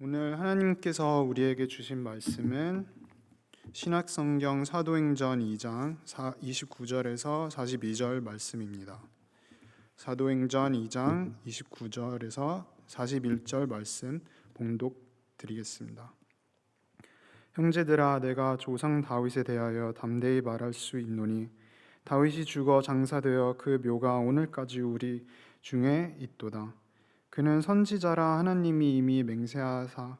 오늘 하나님께서 우리에게 주신 말씀은 신약성경 사도행전 2장 29절에서 42절 말씀입니다. 사도행전 2장 29절에서 41절 말씀 봉독 드리겠습니다. 형제들아, 내가 조상 다윗에 대하여 담대히 말할 수 있노니 다윗이 죽어 장사되어 그 묘가 오늘까지 우리 중에 있도다. 그는 선지자라 하나님이 이미 맹세하사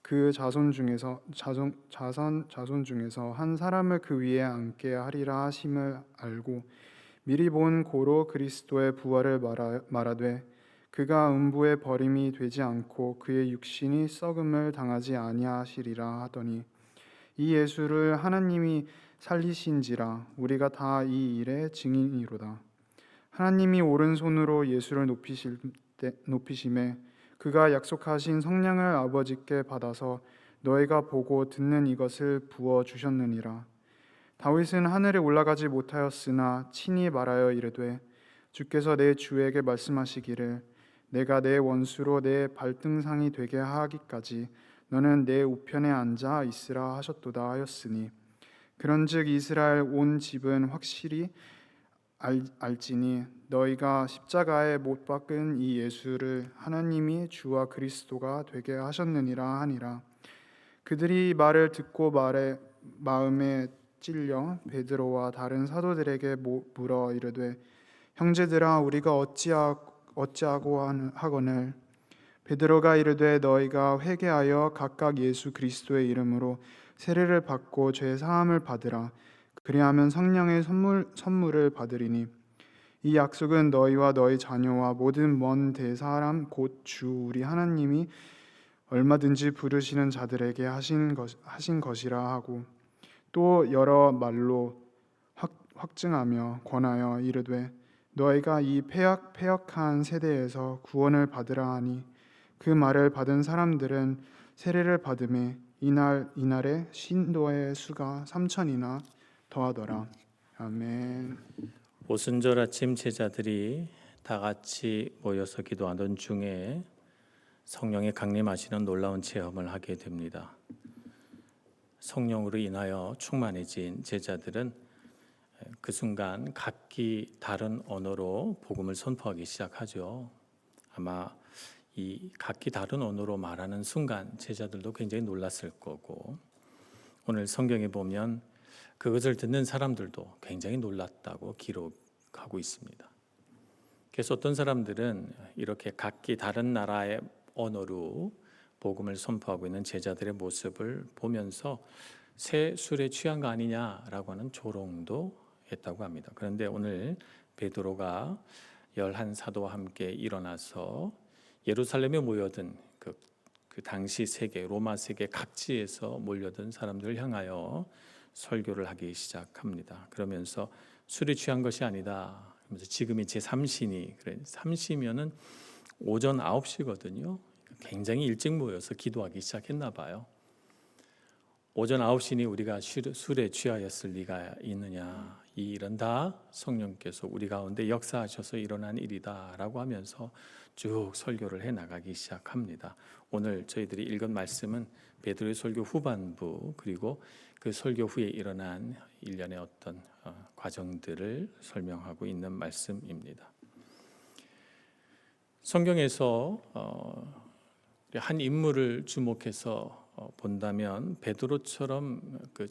그 자손 중에서 한 사람을 그 위에 앉게 하리라 하심을 알고 미리 본 고로 그리스도의 부활을 말하되 그가 음부에 버림이 되지 않고 그의 육신이 썩음을 당하지 아니하시리라 하더니 이 예수를 하나님이 살리신지라 우리가 다 이 일의 증인이로다. 하나님이 오른손으로 예수를 높이심에 그가 약속하신 성령을 아버지께 받아서 너희가 보고 듣는 이것을 부어 주셨느니라. 다윗은 하늘에 올라가지 못하였으나 친히 말하여 이르되 주께서 내 주에게 말씀하시기를 내가 내 원수로 내 발등상이 되게 하기까지 너는 내 우편에 앉아 있으라 하셨도다 하였으니 그런즉 이스라엘 온 집은 확실히 알지니 너희가 십자가에 못 박은 이 예수를 하나님이 주와 그리스도가 되게 하셨느니라 하니라. 그들이 말을 듣고 마음에 찔려 베드로와 다른 사도들에게 물어 이르되 형제들아, 우리가 어찌하고 하거늘? 베드로가 이르되 너희가 회개하여 각각 예수 그리스도의 이름으로 세례를 받고 죄 사함을 받으라. 그리하면 성령의 선물을 받으리니 이 약속은 너희와 너희 자녀와 모든 먼 대사람 곧 주 우리 하나님이 얼마든지 부르시는 자들에게 하신 것이라 하고 또 여러 말로 확증하며 권하여 이르되 너희가 이 패역한 세대에서 구원을 받으라 하니 그 말을 받은 사람들은 세례를 받음에 이날에 신도의 수가 3,000이나 더하더라. 아멘. 오순절 아침 제자들이 다 같이 모여서 기도하던 중에 성령의 강림하시는 놀라운 체험을 하게 됩니다. 성령으로 인하여 충만해진 제자들은 그 순간 각기 다른 언어로 복음을 선포하기 시작하죠. 아마 이 각기 다른 언어로 말하는 순간 제자들도 굉장히 놀랐을 거고, 오늘 성경에 보면 그것을 듣는 사람들도 굉장히 놀랐다고 기록하고 있습니다. 그래서 어떤 사람들은 이렇게 각기 다른 나라의 언어로 복음을 선포하고 있는 제자들의 모습을 보면서 새 술에 취한 거 아니냐라고 하는 조롱도 했다고 합니다. 그런데 오늘 베드로가 11사도와 함께 일어나서 예루살렘에 모여든 그 당시 세계, 로마 세계 각지에서 몰려든 사람들을 향하여 설교를 하기 시작합니다. 그러면서 술이 취한 것이 아니다. 그러면서 지금이 제3시니, 그래 3시면은 오전 9시거든요. 굉장히 일찍 모여서 기도하기 시작했나 봐요. 오전 9시니 우리가 술에 취하였을 리가 있느냐. 이 일은 다 성령께서 우리 가운데 역사하셔서 일어난 일이다라고 하면서 쭉 설교를 해나가기 시작합니다. 오늘 저희들이 읽은 말씀은 베드로의 설교 후반부, 그리고 그 설교 후에 일어난 일련의 어떤 과정들을 설명하고 있는 말씀입니다. 성경에서 한 인물을 주목해서 본다면 베드로처럼 그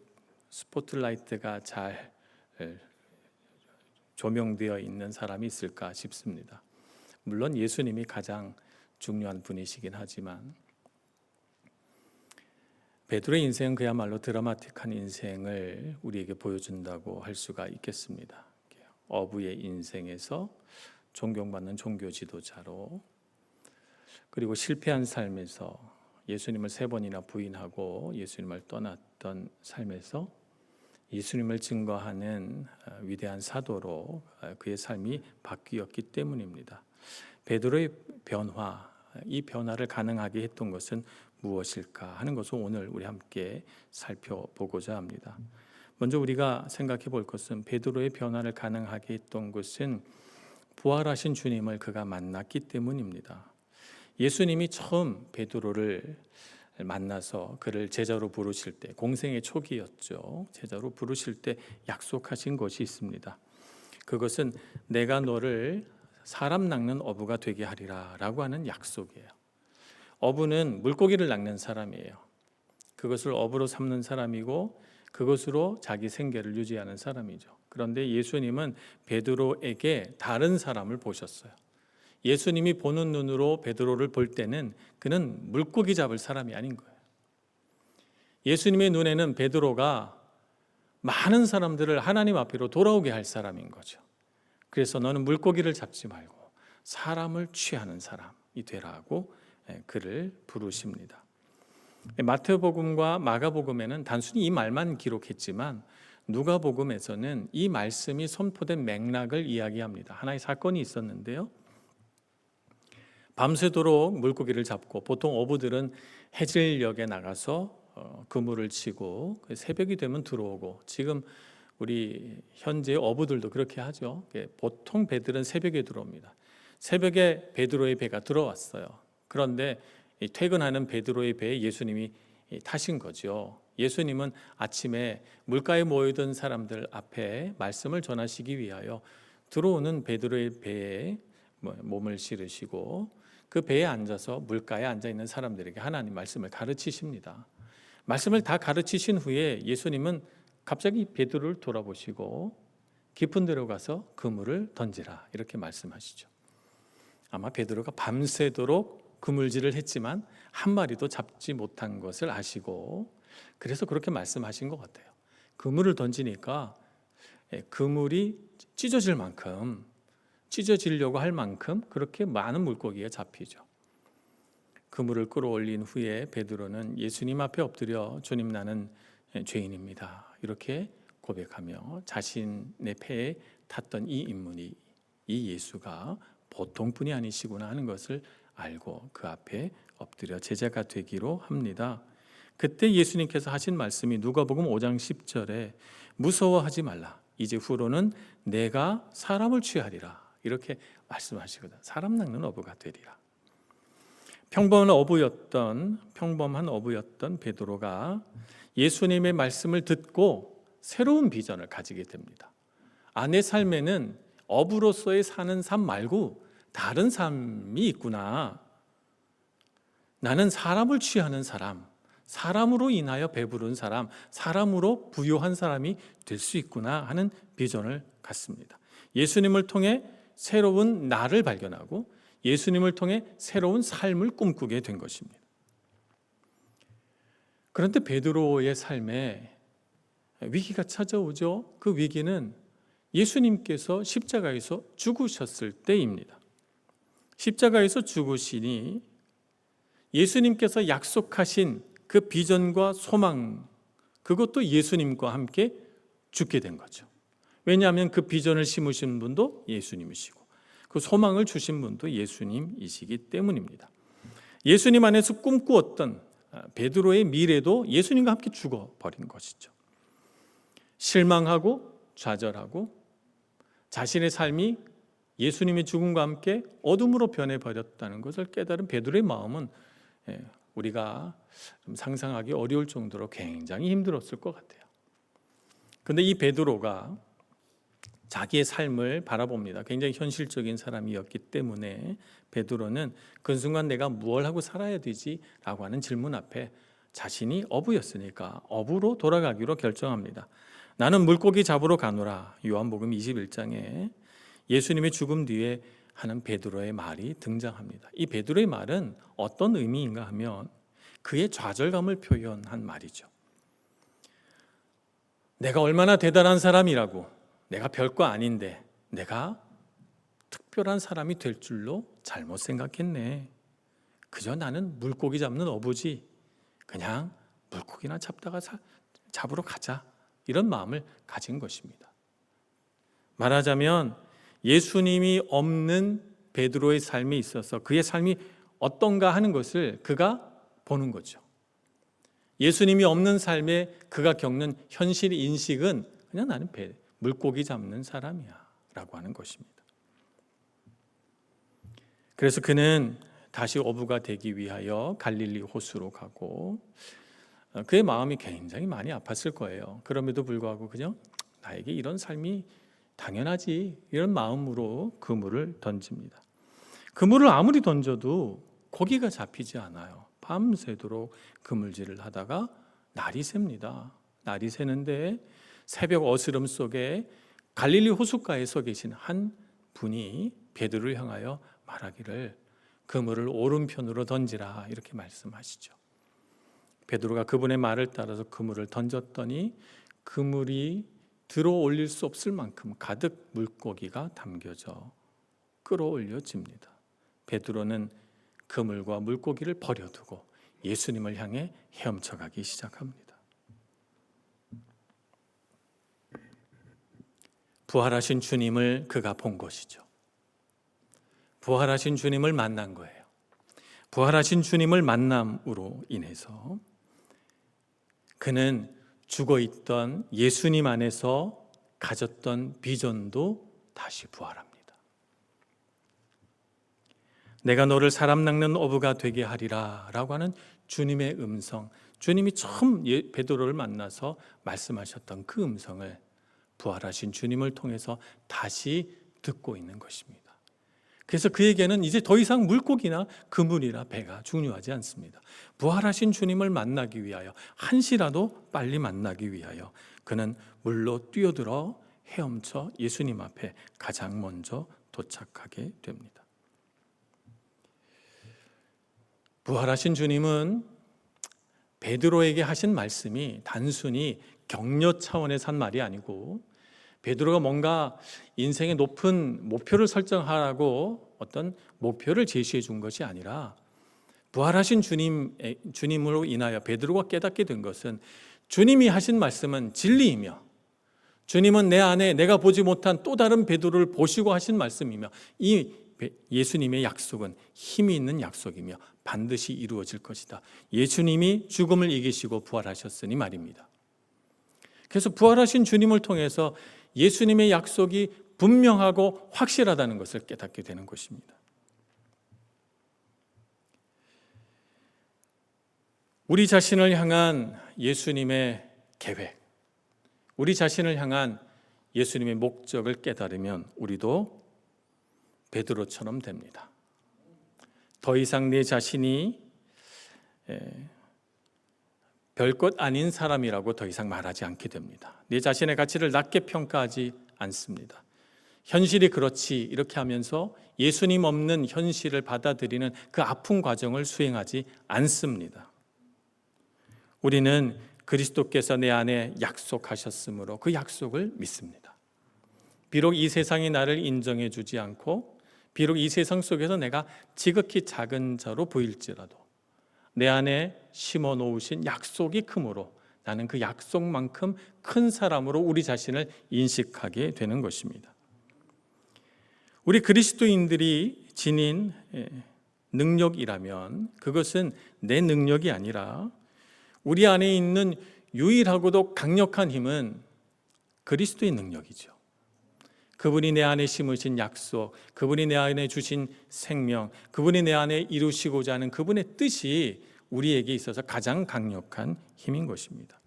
스포트라이트가 잘 조명되어 있는 사람이 있을까 싶습니다. 물론 예수님이 가장 중요한 분이시긴 하지만 베드로의 인생은 그야말로 드라마틱한 인생을 우리에게 보여준다고 할 수가 있겠습니다. 어부의 인생에서 존경받는 종교 지도자로, 그리고 실패한 삶에서 예수님을 3번이나 부인하고 예수님을 떠났던 삶에서 예수님을 증거하는 위대한 사도로 그의 삶이 바뀌었기 때문입니다. 베드로의 변화, 이 변화를 가능하게 했던 것은 무엇일까 하는 것을 오늘 우리 함께 살펴보고자 합니다. 먼저 우리가 생각해 볼 것은 베드로의 변화를 가능하게 했던 것은 부활하신 주님을 그가 만났기 때문입니다. 예수님이 처음 베드로를 만나서 그를 제자로 부르실 때, 공생의 초기였죠. 제자로 부르실 때 약속하신 것이 있습니다. 그것은 내가 너를 사람 낚는 어부가 되게 하리라 라고 하는 약속이에요. 어부는 물고기를 낚는 사람이에요. 그것을 어부로 삼는 사람이고 그것으로 자기 생계를 유지하는 사람이죠. 그런데 예수님은 베드로에게 다른 사람을 보셨어요. 예수님이 보는 눈으로 베드로를 볼 때는 그는 물고기 잡을 사람이 아닌 거예요. 예수님의 눈에는 베드로가 많은 사람들을 하나님 앞으로 돌아오게 할 사람인 거죠. 그래서 너는 물고기를 잡지 말고 사람을 취하는 사람이 되라고 그를 부르십니다. 마태복음과 마가복음에는 단순히 이 말만 기록했지만 누가복음에서는 이 말씀이 선포된 맥락을 이야기합니다. 하나의 사건이 있었는데요. 밤새도록 물고기를 잡고 보통 어부들은 해질녘에 나가서 그물을 치고 새벽이 되면 들어오고, 지금 우리 현재 어부들도 그렇게 하죠. 보통 배들은 새벽에 들어옵니다. 새벽에 베드로의 배가 들어왔어요. 그런데 퇴근하는 베드로의 배에 예수님이 타신 거죠. 예수님은 아침에 물가에 모이던 사람들 앞에 말씀을 전하시기 위하여 들어오는 베드로의 배에 몸을 실으시고 그 배에 앉아서 물가에 앉아 있는 사람들에게 하나님 말씀을 가르치십니다. 말씀을 다 가르치신 후에 예수님은 갑자기 베드로를 돌아보시고 깊은 데로 가서 그물을 던지라 이렇게 말씀하시죠. 아마 베드로가 밤새도록 그물질을 했지만 한 마리도 잡지 못한 것을 아시고 그래서 그렇게 말씀하신 것 같아요. 그물을 던지니까 그물이 찢어질 만큼, 찢어지려고 할 만큼 그렇게 많은 물고기가 잡히죠. 그물을 끌어올린 후에 베드로는 예수님 앞에 엎드려 주님 나는 죄인입니다 이렇게 고백하며 자신의 배에 탔던 이 인물이, 이 예수가 보통 분이 아니시구나 하는 것을 알고 그 앞에 엎드려 제자가 되기로 합니다. 그때 예수님께서 하신 말씀이 누가복음 5장 10절에 무서워하지 말라 이제 후로는 내가 사람을 취하리라 이렇게 말씀하시거든. 사람 낚는 어부가 되리라. 평범한 어부였던 베드로가 예수님의 말씀을 듣고 새로운 비전을 가지게 됩니다. 내 삶에는 어부로서의 사는 삶 말고 다른 삶이 있구나. 나는 사람을 취하는 사람, 사람으로 인하여 배부른 사람, 사람으로 부유한 사람이 될 수 있구나 하는 비전을 갖습니다. 예수님을 통해 새로운 나를 발견하고 예수님을 통해 새로운 삶을 꿈꾸게 된 것입니다. 그런데 베드로의 삶에 위기가 찾아오죠. 그 위기는 예수님께서 십자가에서 죽으셨을 때입니다. 십자가에서 죽으시니 예수님께서 약속하신 그 비전과 소망, 그것도 예수님과 함께 죽게 된 거죠. 왜냐하면 그 비전을 심으신 분도 예수님이시고 그 소망을 주신 분도 예수님이시기 때문입니다. 예수님 안에서 꿈꾸었던 베드로의 미래도 예수님과 함께 죽어버린 것이죠. 실망하고 좌절하고 자신의 삶이 예수님의 죽음과 함께 어둠으로 변해버렸다는 것을 깨달은 베드로의 마음은 우리가 좀 상상하기 어려울 정도로 굉장히 힘들었을 것 같아요. 그런데 이 베드로가 자기의 삶을 바라봅니다. 굉장히 현실적인 사람이었기 때문에 베드로는 그 순간 내가 무엇을 하고 살아야 되지? 라고 하는 질문 앞에 자신이 어부였으니까 어부로 돌아가기로 결정합니다. 나는 물고기 잡으러 가노라. 요한복음 21장에 예수님의 죽음 뒤에 하는 베드로의 말이 등장합니다. 이 베드로의 말은 어떤 의미인가 하면 그의 좌절감을 표현한 말이죠. 내가 얼마나 대단한 사람이라고, 내가 별거 아닌데 내가 특별한 사람이 될 줄로 잘못 생각했네. 그저 나는 물고기 잡는 어부지. 그냥 물고기나 잡으러 가자. 이런 마음을 가진 것입니다. 말하자면 예수님이 없는 베드로의 삶에 있어서 그의 삶이 어떤가 하는 것을 그가 보는 거죠. 예수님이 없는 삶에 그가 겪는 현실 인식은 그냥 나는 물고기 잡는 사람이야 라고 하는 것입니다. 그래서 그는 다시 어부가 되기 위하여 갈릴리 호수로 가고 그의 마음이 굉장히 많이 아팠을 거예요. 그럼에도 불구하고 그냥 나에게 이런 삶이 당연하지 이런 마음으로 그물을 던집니다. 그물을 아무리 던져도 고기가 잡히지 않아요. 밤새도록 그물질을 하다가 날이 셉니다. 날이 새는데 새벽 어스름 속에 갈릴리 호숫가에 서 계신 한 분이 베드로를 향하여 말하기를 그물을 오른편으로 던지라 이렇게 말씀하시죠. 베드로가 그분의 말을 따라서 그물을 던졌더니 그물이 들어 올릴 수 없을 만큼 가득 물고기가 담겨져 끌어올려집니다. 베드로는 그물과 물고기를 버려두고 예수님을 향해 헤엄쳐가기 시작합니다. 부활하신 주님을 그가 본 것이죠. 부활하신 주님을 만난 거예요. 부활하신 주님을 만남으로 인해서 그는 죽어있던 예수님 안에서 가졌던 비전도 다시 부활합니다. 내가 너를 사람 낚는 어부가 되게 하리라 라고 하는 주님의 음성, 주님이 처음 베드로를 만나서 말씀하셨던 그 음성을 부활하신 주님을 통해서 다시 듣고 있는 것입니다. 그래서 그에게는 이제 더 이상 물고기나 그물이나 배가 중요하지 않습니다. 부활하신 주님을 만나기 위하여, 한시라도 빨리 만나기 위하여 그는 물로 뛰어들어 헤엄쳐 예수님 앞에 가장 먼저 도착하게 됩니다. 부활하신 주님은 베드로에게 하신 말씀이 단순히 격려 차원에서 한 말이 아니고 베드로가 뭔가 인생의 높은 목표를 설정하라고 어떤 목표를 제시해 준 것이 아니라 부활하신 주님으로 인하여 베드로가 깨닫게 된 것은 주님이 하신 말씀은 진리이며 주님은 내 안에 내가 보지 못한 또 다른 베드로를 보시고 하신 말씀이며 이 예수님의 약속은 힘이 있는 약속이며 반드시 이루어질 것이다. 예수님이 죽음을 이기시고 부활하셨으니 말입니다. 그래서 부활하신 주님을 통해서 예수님의 약속이 분명하고 확실하다는 것을 깨닫게 되는 것입니다. 우리 자신을 향한 예수님의 계획, 우리 자신을 향한 예수님의 목적을 깨달으면 우리도 베드로처럼 됩니다. 더 이상 내 자신이 별것 아닌 사람이라고 더 이상 말하지 않게 됩니다. 내 자신의 가치를 낮게 평가하지 않습니다. 현실이 그렇지 이렇게 하면서 예수님 없는 현실을 받아들이는 그 아픈 과정을 수행하지 않습니다. 우리는 그리스도께서 내 안에 약속하셨으므로 그 약속을 믿습니다. 비록 이 세상이 나를 인정해 주지 않고 비록 이 세상 속에서 내가 지극히 작은 자로 보일지라도 내 안에 심어 놓으신 약속이 크므로 나는 그 약속만큼 큰 사람으로 우리 자신을 인식하게 되는 것입니다. 우리 그리스도인들이 지닌 능력이라면 그것은 내 능력이 아니라 우리 안에 있는 유일하고도 강력한 힘은 그리스도의 능력이죠. 그분이 내 안에 심으신 약속, 그분이 내 안에 주신 생명, 그분이 내 안에 이루시고자 하는 그분의 뜻이 우리에게 있어서 가장 강력한 힘인 것입니다.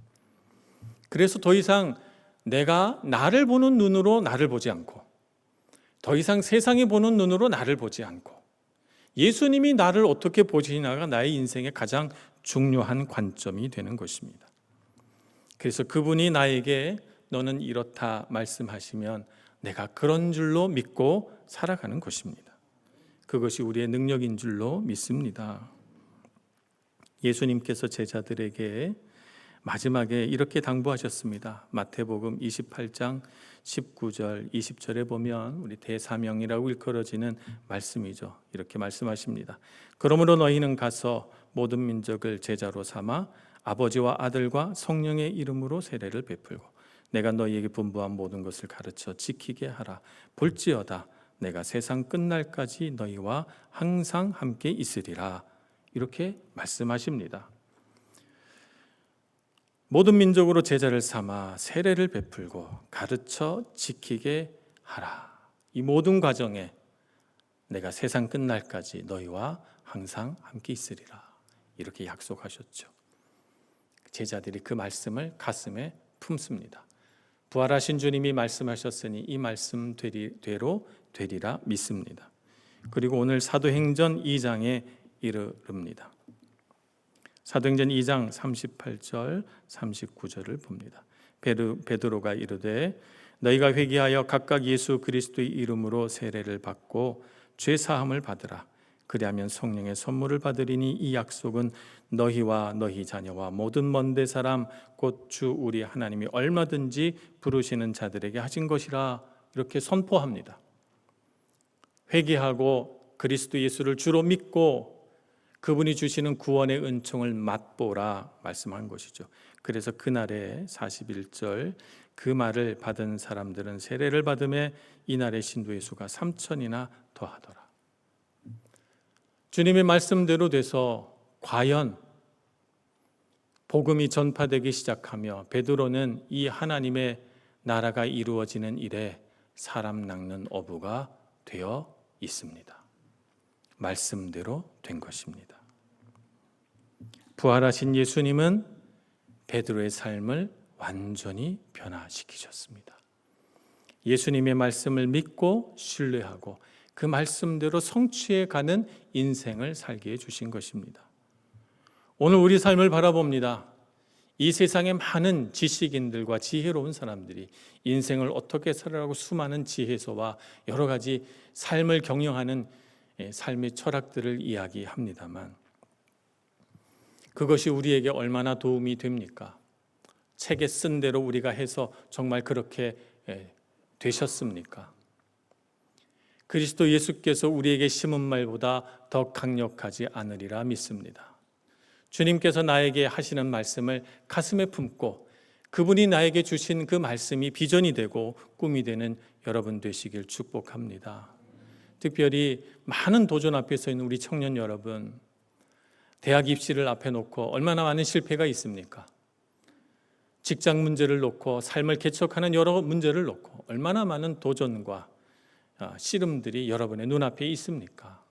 그래서 더 이상 내가 나를 보는 눈으로 나를 보지 않고 더 이상 세상이 보는 눈으로 나를 보지 않고 예수님이 나를 어떻게 보시나가 나의 인생의 가장 중요한 관점이 되는 것입니다. 그래서 그분이 나에게 너는 이렇다 말씀하시면 내가 그런 줄로 믿고 살아가는 것입니다. 그것이 우리의 능력인 줄로 믿습니다. 예수님께서 제자들에게 마지막에 이렇게 당부하셨습니다. 마태복음 28장 19절 20절에 보면 우리 대사명이라고 일컬어지는 말씀이죠. 이렇게 말씀하십니다. 그러므로 너희는 가서 모든 민족을 제자로 삼아 아버지와 아들과 성령의 이름으로 세례를 베풀고 내가 너희에게 분부한 모든 것을 가르쳐 지키게 하라. 볼지어다 내가 세상 끝날까지 너희와 항상 함께 있으리라. 이렇게 말씀하십니다. 모든 민족으로 제자를 삼아 세례를 베풀고 가르쳐 지키게 하라. 이 모든 과정에 내가 세상 끝날까지 너희와 항상 함께 있으리라. 이렇게 약속하셨죠. 제자들이 그 말씀을 가슴에 품습니다. 부활하신 주님이 말씀하셨으니 이 말씀대로 되리라 믿습니다. 그리고 오늘 사도행전 2장에 이르릅니다. 사도행전 2장 38절 39절을 봅니다. 베드로가 이르되 너희가 회개하여 각각 예수 그리스도의 이름으로 세례를 받고 죄 사함을 받으라. 그리하면 성령의 선물을 받으리니 이 약속은 너희와 너희 자녀와 모든 먼데 사람 곧 주 우리 하나님이 얼마든지 부르시는 자들에게 하신 것이라. 이렇게 선포합니다. 회개하고 그리스도 예수를 주로 믿고 그분이 주시는 구원의 은총을 맛보라 말씀한 것이죠. 그래서 그날에 41절 그 말을 받은 사람들은 세례를 받음에 이날의 신도의 수가 3,000이나 더하더라. 주님의 말씀대로 돼서 과연 복음이 전파되기 시작하며 베드로는 이 하나님의 나라가 이루어지는 일에 사람 낚는 어부가 되어 있습니다. 말씀대로 된 것입니다. 부활하신 예수님은 베드로의 삶을 완전히 변화시키셨습니다. 예수님의 말씀을 믿고 신뢰하고 그 말씀대로 성취해 가는 인생을 살게 해주신 것입니다. 오늘 우리 삶을 바라봅니다. 이 세상에 많은 지식인들과 지혜로운 사람들이 인생을 어떻게 살아가고 수많은 지혜서와 여러 가지 삶을 경영하는 삶의 철학들을 이야기합니다만 그것이 우리에게 얼마나 도움이 됩니까? 책에 쓴 대로 우리가 해서 정말 그렇게 되셨습니까? 그리스도 예수께서 우리에게 심은 말보다 더 강력하지 않으리라 믿습니다. 주님께서 나에게 하시는 말씀을 가슴에 품고 그분이 나에게 주신 그 말씀이 비전이 되고 꿈이 되는 여러분 되시길 축복합니다. 특별히 많은 도전 앞에 서 있는 우리 청년 여러분, 대학 입시를 앞에 놓고 얼마나 많은 실패가 있습니까? 직장 문제를 놓고 삶을 개척하는 여러 문제를 놓고 얼마나 많은 도전과 씨름들이 여러분의 눈앞에 있습니까?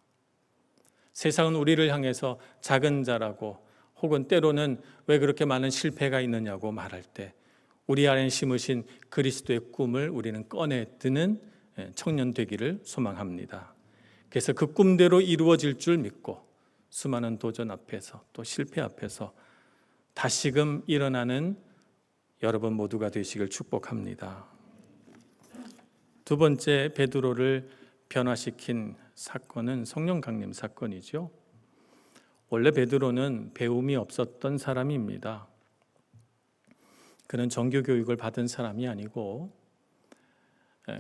세상은 우리를 향해서 작은 자라고 혹은 때로는 왜 그렇게 많은 실패가 있느냐고 말할 때 우리 안에 심으신 그리스도의 꿈을 우리는 꺼내 드는 청년 되기를 소망합니다. 그래서 그 꿈대로 이루어질 줄 믿고 수많은 도전 앞에서 또 실패 앞에서 다시금 일어나는 여러분 모두가 되시길 축복합니다. 두 번째 베드로를 변화시킨 사건은 성령 강림 사건이죠. 원래 베드로는 배움이 없었던 사람입니다. 그는 정규 교육을 받은 사람이 아니고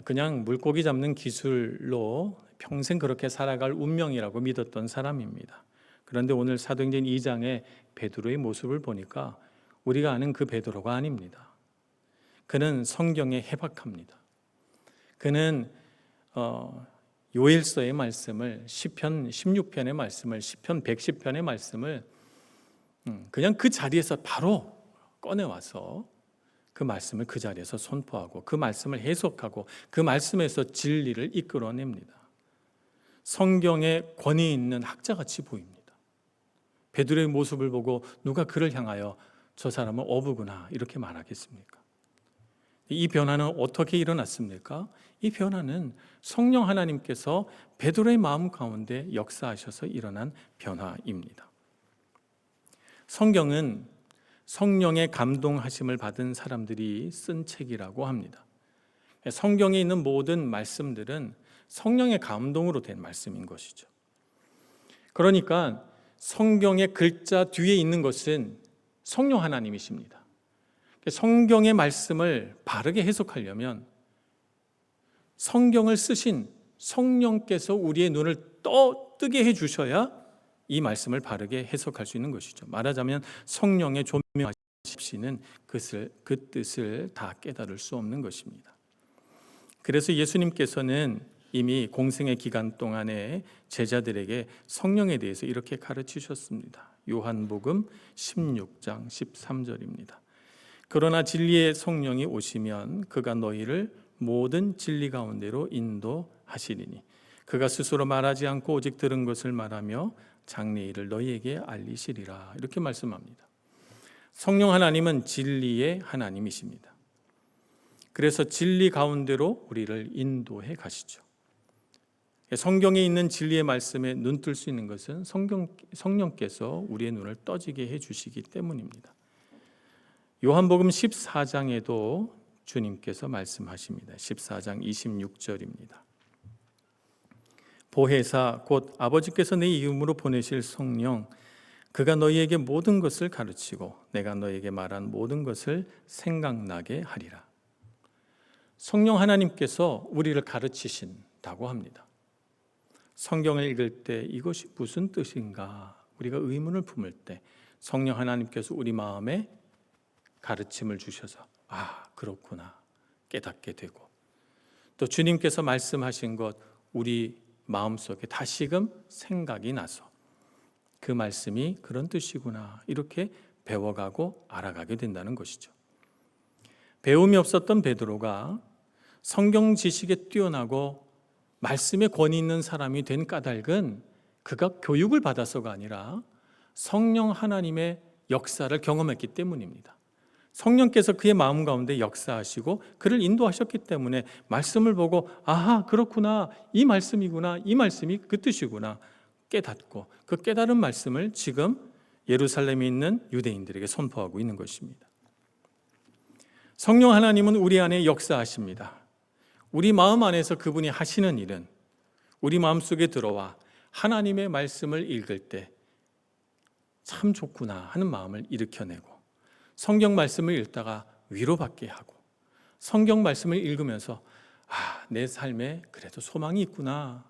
그냥 물고기 잡는 기술로 평생 그렇게 살아갈 운명이라고 믿었던 사람입니다. 그런데 오늘 사도행전 2장의 베드로의 모습을 보니까 우리가 아는 그 베드로가 아닙니다. 그는 성경에 해박합니다. 그는 요엘서의 말씀을 시편 16편의 말씀을 시편 110편의 말씀을 그냥 그 자리에서 바로 꺼내와서 그 말씀을 그 자리에서 선포하고 그 말씀을 해석하고 그 말씀에서 진리를 이끌어냅니다. 성경에 권위 있는 학자같이 보입니다. 베드로의 모습을 보고 누가 그를 향하여 저 사람은 어부구나 이렇게 말하겠습니까? 이 변화는 어떻게 일어났습니까? 이 변화는 성령 하나님께서 베드로의 마음 가운데 역사하셔서 일어난 변화입니다. 성경은 성령의 감동하심을 받은 사람들이 쓴 책이라고 합니다. 성경에 있는 모든 말씀들은 성령의 감동으로 된 말씀인 것이죠. 그러니까 성경의 글자 뒤에 있는 것은 성령 하나님이십니다. 성경의 말씀을 바르게 해석하려면 성경을 쓰신 성령께서 우리의 눈을 뜨게 해주셔야 이 말씀을 바르게 해석할 수 있는 것이죠. 말하자면 성령의 조명하시는 그 뜻을 다 깨달을 수 없는 것입니다. 그래서 예수님께서는 이미 공생의 기간 동안에 제자들에게 성령에 대해서 이렇게 가르치셨습니다. 요한복음 16장 13절입니다. 그러나 진리의 성령이 오시면 그가 너희를 모든 진리 가운데로 인도하시리니 그가 스스로 말하지 않고 오직 들은 것을 말하며 장래일을 너희에게 알리시리라. 이렇게 말씀합니다. 성령 하나님은 진리의 하나님이십니다. 그래서 진리 가운데로 우리를 인도해 가시죠. 성경에 있는 진리의 말씀에 눈 뜰 수 있는 것은 성령께서 우리의 눈을 떠지게 해주시기 때문입니다. 요한복음 14장에도 주님께서 말씀하십니다. 14장 26절입니다. 보혜사 곧 아버지께서 내 이름으로 보내실 성령, 그가 너희에게 모든 것을 가르치고 내가 너희에게 말한 모든 것을 생각나게 하리라. 성령 하나님께서 우리를 가르치신다고 합니다. 성경을 읽을 때 이것이 무슨 뜻인가 우리가 의문을 품을 때 성령 하나님께서 우리 마음에 가르침을 주셔서 그렇구나 깨닫게 되고, 또 주님께서 말씀하신 것 우리 마음속에 다시금 생각이 나서 그 말씀이 그런 뜻이구나 이렇게 배워가고 알아가게 된다는 것이죠. 배움이 없었던 베드로가 성경 지식에 뛰어나고 말씀에 권위 있는 사람이 된 까닭은 그가 교육을 받아서가 아니라 성령 하나님의 역사를 경험했기 때문입니다. 성령께서 그의 마음 가운데 역사하시고 그를 인도하셨기 때문에 말씀을 보고 그렇구나, 이 말씀이구나, 이 말씀이 그 뜻이구나 깨닫고 그 깨달은 말씀을 지금 예루살렘에 있는 유대인들에게 선포하고 있는 것입니다. 성령 하나님은 우리 안에 역사하십니다. 우리 마음 안에서 그분이 하시는 일은 우리 마음속에 들어와 하나님의 말씀을 읽을 때 참 좋구나 하는 마음을 일으켜내고, 성경 말씀을 읽다가 위로받게 하고, 성경 말씀을 읽으면서 내 삶에 그래도 소망이 있구나,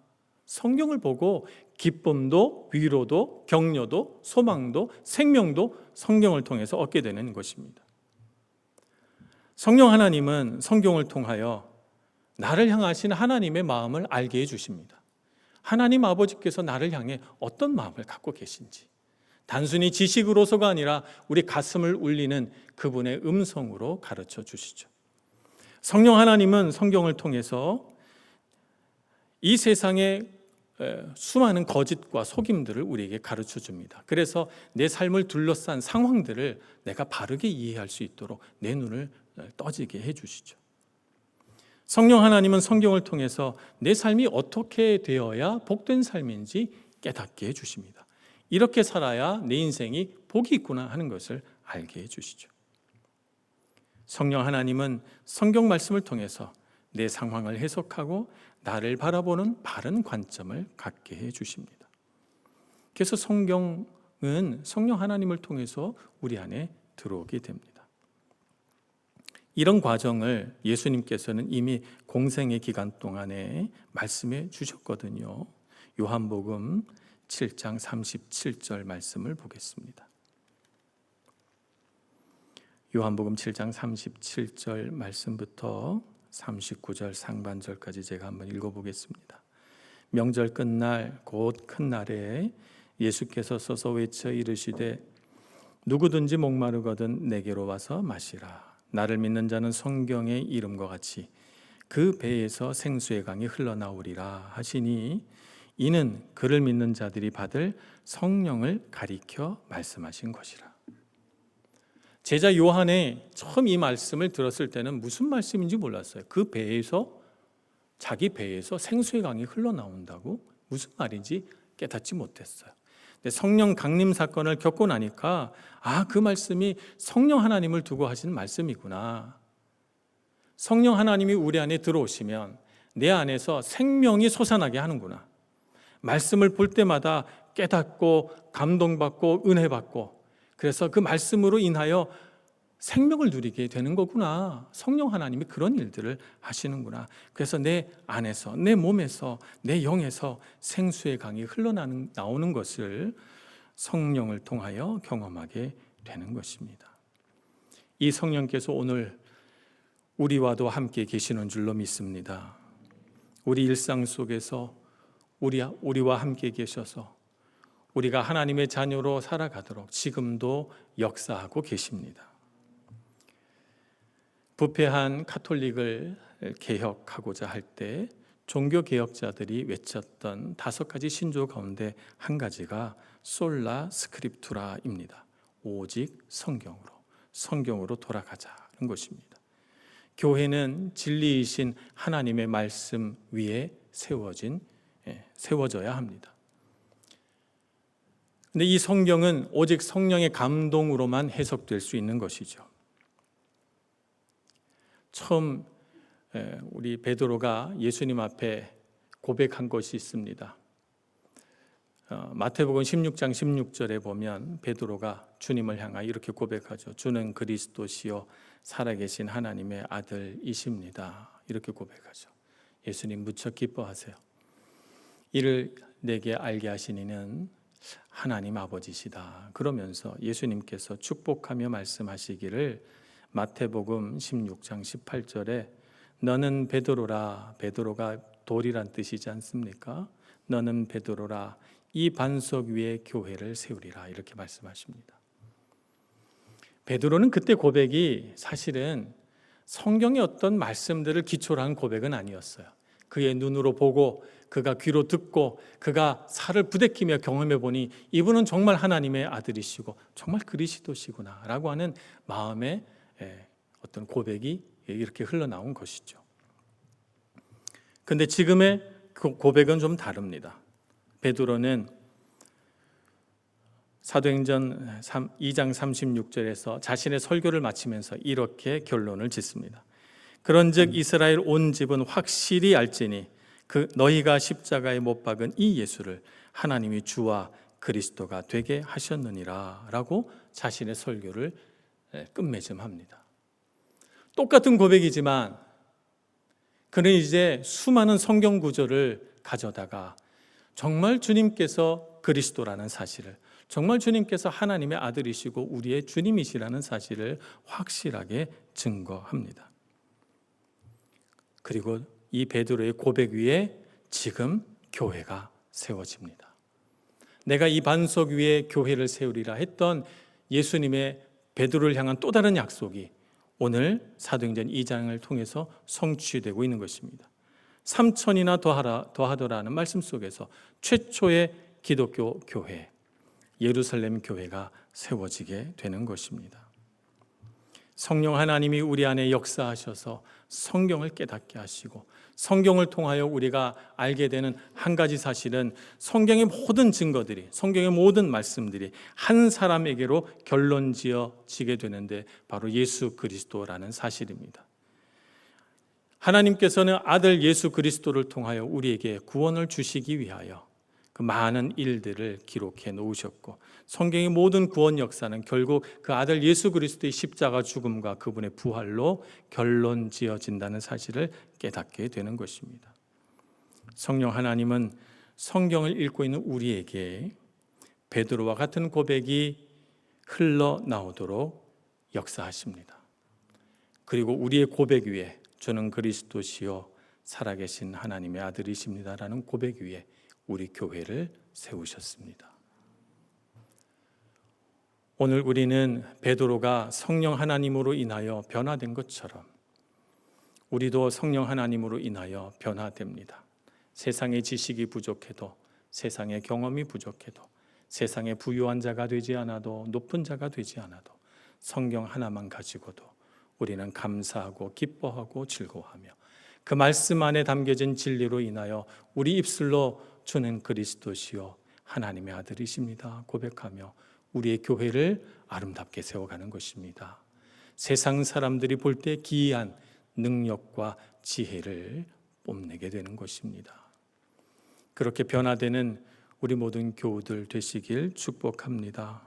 성경을 보고 기쁨도 위로도 격려도 소망도 생명도 성경을 통해서 얻게 되는 것입니다. 성령 하나님은 성경을 통하여 나를 향하신 하나님의 마음을 알게 해주십니다. 하나님 아버지께서 나를 향해 어떤 마음을 갖고 계신지 단순히 지식으로서가 아니라 우리 가슴을 울리는 그분의 음성으로 가르쳐 주시죠. 성령 하나님은 성경을 통해서 이 세상의 수많은 거짓과 속임들을 우리에게 가르쳐 줍니다. 그래서 내 삶을 둘러싼 상황들을 내가 바르게 이해할 수 있도록 내 눈을 떠지게 해주시죠. 성령 하나님은 성경을 통해서 내 삶이 어떻게 되어야 복된 삶인지 깨닫게 해주십니다. 이렇게 살아야 내 인생이 복이 있구나 하는 것을 알게 해주시죠. 성령 하나님은 성경 말씀을 통해서 내 상황을 해석하고 나를 바라보는 바른 관점을 갖게 해주십니다. 그래서 성경은 성령 하나님을 통해서 우리 안에 들어오게 됩니다. 이런 과정을 예수님께서는 이미 공생의 기간 동안에 말씀해 주셨거든요. 요한복음 7장 37절 말씀을 보겠습니다. 요한복음 7장 37절 말씀부터 39절 상반절까지 제가 한번 읽어보겠습니다. 명절 끝날 곧 큰 날에 예수께서 서서 외쳐 이르시되 누구든지 목마르거든 내게로 와서 마시라. 나를 믿는 자는 성경의 이름과 같이 그 배에서 생수의 강이 흘러나오리라 하시니 이는 그를 믿는 자들이 받을 성령을 가리켜 말씀하신 것이라. 제자 요한이 처음 이 말씀을 들었을 때는 무슨 말씀인지 몰랐어요. 그 배에서, 자기 배에서 생수의 강이 흘러나온다고 무슨 말인지 깨닫지 못했어요. 근데 성령 강림 사건을 겪고 나니까 그 말씀이 성령 하나님을 두고 하신 말씀이구나. 성령 하나님이 우리 안에 들어오시면 내 안에서 생명이 솟아나게 하는구나. 말씀을 볼 때마다 깨닫고 감동받고 은혜받고, 그래서 그 말씀으로 인하여 생명을 누리게 되는 거구나. 성령 하나님이 그런 일들을 하시는구나. 그래서 내 안에서, 내 몸에서, 내 영에서 생수의 강이 흘러나오는 것을 성령을 통하여 경험하게 되는 것입니다. 이 성령께서 오늘 우리와도 함께 계시는 줄로 믿습니다. 우리 일상 속에서 우리와 함께 계셔서 우리가 하나님의 자녀로 살아가도록 지금도 역사하고 계십니다. 부패한 가톨릭을 개혁하고자 할 때 종교 개혁자들이 외쳤던 5가지 신조 가운데 한 가지가 솔라 스크립투라입니다. 오직 성경으로 돌아가자는 것입니다. 교회는 진리이신 하나님의 말씀 위에 세워져야 합니다. 근데 이 성경은 오직 성령의 감동으로만 해석될 수 있는 것이죠. 처음 우리 베드로가 예수님 앞에 고백한 것이 있습니다. 마태복음 16장 16절에 보면 베드로가 주님을 향하여 이렇게 고백하죠. 주는 그리스도시요 살아계신 하나님의 아들이십니다. 이렇게 고백하죠. 예수님 무척 기뻐하세요. 이를 내게 알게 하신 이는 하나님 아버지시다. 그러면서 예수님께서 축복하며 말씀하시기를 마태복음 16장 18절에 너는 베드로라. 베드로가 돌이란 뜻이지 않습니까? 너는 베드로라. 이 반석 위에 교회를 세우리라. 이렇게 말씀하십니다. 베드로는 그때 고백이 사실은 성경의 어떤 말씀들을 기초로 한 고백은 아니었어요. 그의 눈으로 보고 그가 귀로 듣고 그가 살을 부대끼며 경험해 보니 이분은 정말 하나님의 아들이시고 정말 그리스도시구나 라고 하는 마음의 어떤 고백이 이렇게 흘러나온 것이죠. 그런데 지금의 그 고백은 좀 다릅니다. 베드로는 사도행전 2장 36절에서 자신의 설교를 마치면서 이렇게 결론을 짓습니다. 그런즉 이스라엘 온 집은 확실히 알지니 그 너희가 십자가에 못 박은 이 예수를 하나님이 주와 그리스도가 되게 하셨느니라 라고 자신의 설교를 끝맺음합니다. 똑같은 고백이지만 그는 이제 수많은 성경 구절을 가져다가 정말 주님께서 그리스도라는 사실을, 정말 주님께서 하나님의 아들이시고 우리의 주님이시라는 사실을 확실하게 증거합니다. 그리고 이 베드로의 고백 위에 지금 교회가 세워집니다. 내가 이 반석 위에 교회를 세우리라 했던 예수님의 베드로를 향한 또 다른 약속이 오늘 사도행전 2장을 통해서 성취되고 있는 것입니다. 3천이나 더하더라는 말씀 속에서 최초의 기독교 교회, 예루살렘 교회가 세워지게 되는 것입니다. 성령 하나님이 우리 안에 역사하셔서 성경을 깨닫게 하시고 성경을 통하여 우리가 알게 되는 한 가지 사실은 성경의 모든 증거들이, 성경의 모든 말씀들이 한 사람에게로 결론지어지게 되는데 바로 예수 그리스도라는 사실입니다. 하나님께서는 아들 예수 그리스도를 통하여 우리에게 구원을 주시기 위하여 그 많은 일들을 기록해 놓으셨고 성경의 모든 구원 역사는 결국 그 아들 예수 그리스도의 십자가 죽음과 그분의 부활로 결론지어진다는 사실을 깨닫게 되는 것입니다. 성령 하나님은 성경을 읽고 있는 우리에게 베드로와 같은 고백이 흘러나오도록 역사하십니다. 그리고 우리의 고백 위에 주는 그리스도시요 살아계신 하나님의 아들이십니다라는 고백 위에 우리 교회를 세우셨습니다. 오늘 우리는 베드로가 성령 하나님으로 인하여 변화된 것처럼 우리도 성령 하나님으로 인하여 변화됩니다. 세상의 지식이 부족해도, 세상의 경험이 부족해도, 세상의 부유한 자가 되지 않아도, 높은 자가 되지 않아도 성경 하나만 가지고도 우리는 감사하고 기뻐하고 즐거워하며 그 말씀 안에 담겨진 진리로 인하여 우리 입술로 주는 그리스도시요 하나님의 아들이십니다 고백하며 우리의 교회를 아름답게 세워가는 것입니다. 세상 사람들이 볼 때 기이한 능력과 지혜를 뽐내게 되는 것입니다. 그렇게 변화되는 우리 모든 교우들 되시길 축복합니다.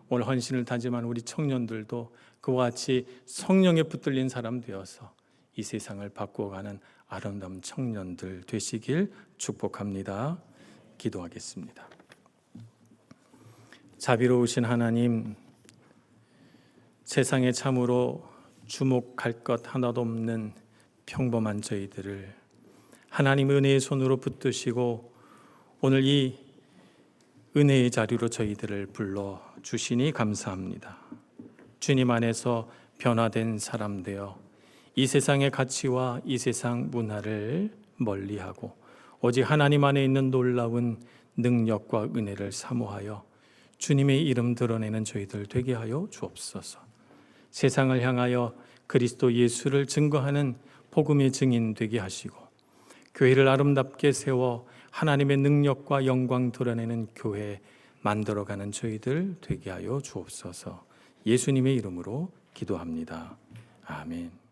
오늘 헌신을 다짐한 우리 청년들도 그와 같이 성령에 붙들린 사람 되어서 이 세상을 바꾸어가는 아름다운 청년들 되시길 축복합니다. 기도하겠습니다. 자비로우신 하나님, 세상에 참으로 주목할 것 하나도 없는 평범한 저희들을 하나님 은혜의 손으로 붙드시고 오늘 이 은혜의 자리로 저희들을 불러 주시니 감사합니다. 주님 안에서 변화된 사람 되어 이 세상의 가치와 이 세상 문화를 멀리하고 오직 하나님 안에 있는 놀라운 능력과 은혜를 사모하여 주님의 이름 드러내는 저희들 되게 하여 주옵소서. 세상을 향하여 그리스도 예수를 증거하는 복음의 증인 되게 하시고 교회를 아름답게 세워 하나님의 능력과 영광 드러내는 교회 만들어가는 저희들 되게 하여 주옵소서. 예수님의 이름으로 기도합니다. 아멘.